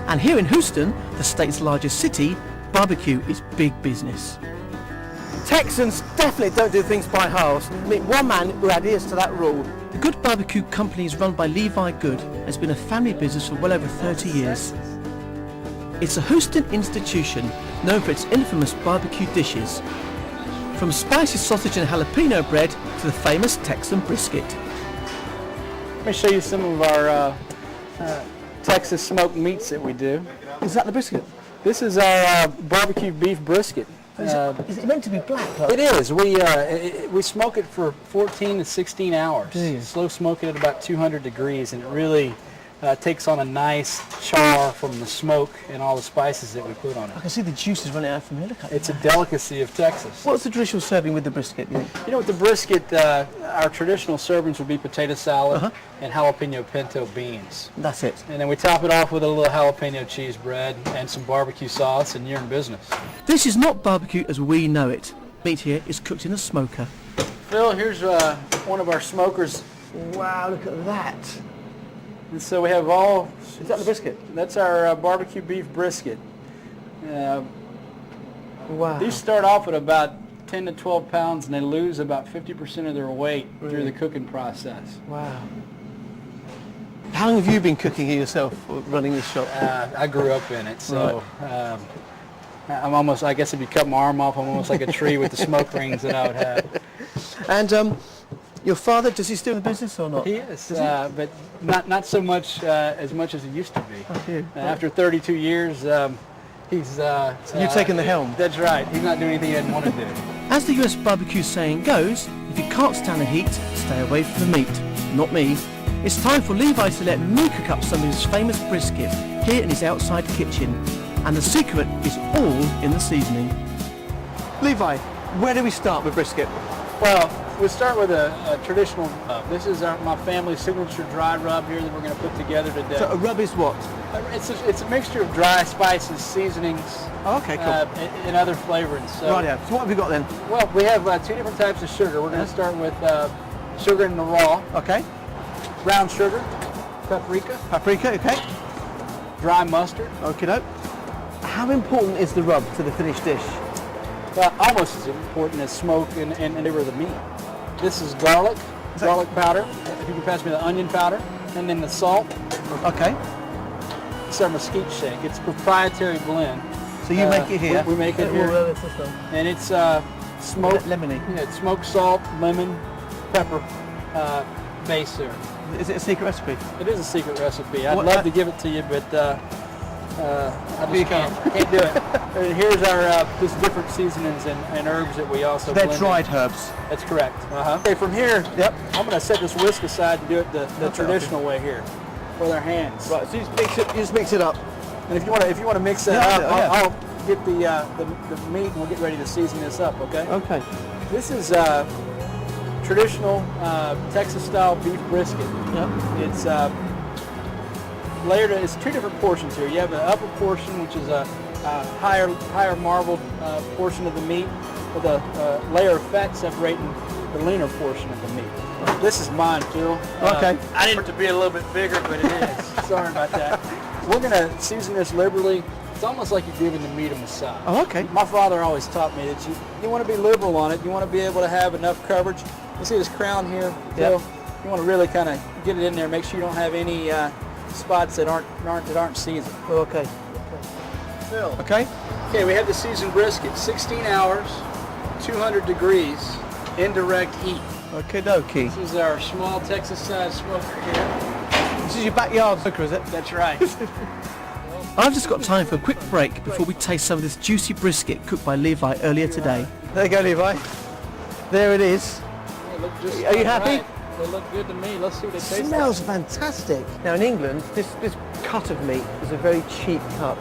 And here in Houston, the state's largest city, barbecue is big business. Texans definitely don't do things by halves. Meet one man who adheres to that rule. The Goode Barbecue Company is run by Levi Goode and has been a family business for well over 30 years. It's a Houston institution known for its infamous barbecue dishes, from spicy sausage and jalapeno bread to the famous Texan brisket. Let me show you some of our Texas smoked meats that we do. Is that the brisket? This is our barbecue beef brisket. Is it meant to be black? It is. We smoke it for 14 to 16 hours. Slow smoke it at about 200 degrees, and it really takes on a nice char from the smoke and all the spices that we put on it. I can see the juices running out from here. Look at It's a delicacy of Texas. What's the traditional serving with the brisket? You know, with the brisket, our traditional servings would be potato salad and jalapeno pinto beans. That's it. And then we top it off with a little jalapeno cheese bread and some barbecue sauce, and you're in business. This is not barbecue as we know it. Meat here is cooked in a smoker. Phil, here's one of our smokers. Wow, look at that. And so we have all... Is that the brisket? That's our barbecue beef brisket. Wow. These start off at about 10 to 12 pounds, and they lose about 50% of their weight through the cooking process. Wow. How long have you been cooking here yourself, or running this shop? I grew up in it, so I'm almost, I guess if you cut my arm off, I'm almost like a tree with the smoke rings that I would have. And your father, does he still in the business or not? He is, but not so much as he used to be. Okay. After 32 years, he's... So you've taken the helm? That's right. He's not doing anything he doesn't want to do. As the US barbecue saying goes, if you can't stand the heat, stay away from the meat. Not me. It's time for Levi to let me cook up some of his famous brisket here in his outside kitchen. And the secret is all in the seasoning. Levi, where do we start with brisket? Well, we'll start with a traditional rub. This is my family's signature dry rub here that we're going to put together today. So a rub is what? It's a mixture of dry spices, seasonings, okay, cool. And other flavorings. So, right, yeah. So what have we got then? Well, we have two different types of sugar. We're going to start with sugar in the raw. Okay. Brown sugar, paprika. Paprika, okay. Dry mustard. Okay, doke. How important is the rub to the finished dish? Well, almost as important as smoke and flavor of the meat. This is garlic powder. If you can pass me the onion powder, and then the salt. Okay. It's our mesquite shake. It's a proprietary blend. So you make it here? We make it here. And it's smoked, lemony. Yeah, it's smoked salt, lemon, pepper base there. Is it a secret recipe? It is a secret recipe. I'd love to give it to you, but I just can't do it. And here's our just different seasonings and herbs that we also blend. They're dried herbs. That's correct. Okay, from here, I'm going to set this whisk aside and do it the traditional way here, with our hands. Right. So you just mix it up. And if you want to mix that up, I'll get the meat and we'll get ready to season this up. Okay. Okay. This is traditional Texas-style beef brisket. Yep. It's layered. It's two different portions here. You have an upper portion, which is a higher marbled portion of the meat, with a layer of fat separating the leaner portion of the meat. This is mine, Phil. Okay. I didn't want it to be a little bit bigger, but it is. Sorry about that. We're going to season this liberally. It's almost like you're giving the meat a massage. Oh, okay. My father always taught me that you want to be liberal on it. You want to be able to have enough coverage. You see this crown here, Phil? You want to really kind of get it in there. Make sure you don't have any spots that aren't seasoned. Oh, okay. Phil. Okay. Okay, we have the seasoned brisket. 16 hours, 200 degrees, indirect heat. Okay, dokie. This is our small Texas-sized smoker here. This is your backyard smoker, is it? That's right. I've just got time for a quick break before we taste some of this juicy brisket cooked by Levi earlier today. There you go, Levi. There it is. Are you happy? Right. They look good to me. Let's see what they taste like. Smells fantastic. Now in England, this cut of meat is a very cheap cut.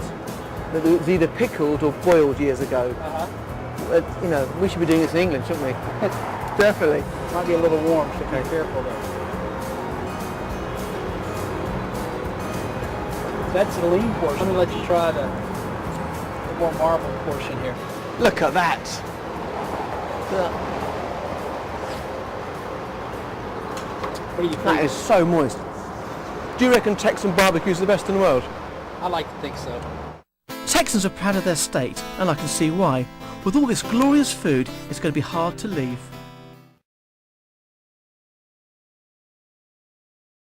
It was either pickled or boiled years ago. You know, we should be doing this in England, shouldn't we? Definitely. Might be a little warm, so be careful though. That's the lean portion. Let me let you try the more marbled portion here. Look at that. What do you think? That is so moist. Do you reckon Texan barbecue is the best in the world? I like to think so. Texans are proud of their state, and I can see why. With all this glorious food, it's going to be hard to leave.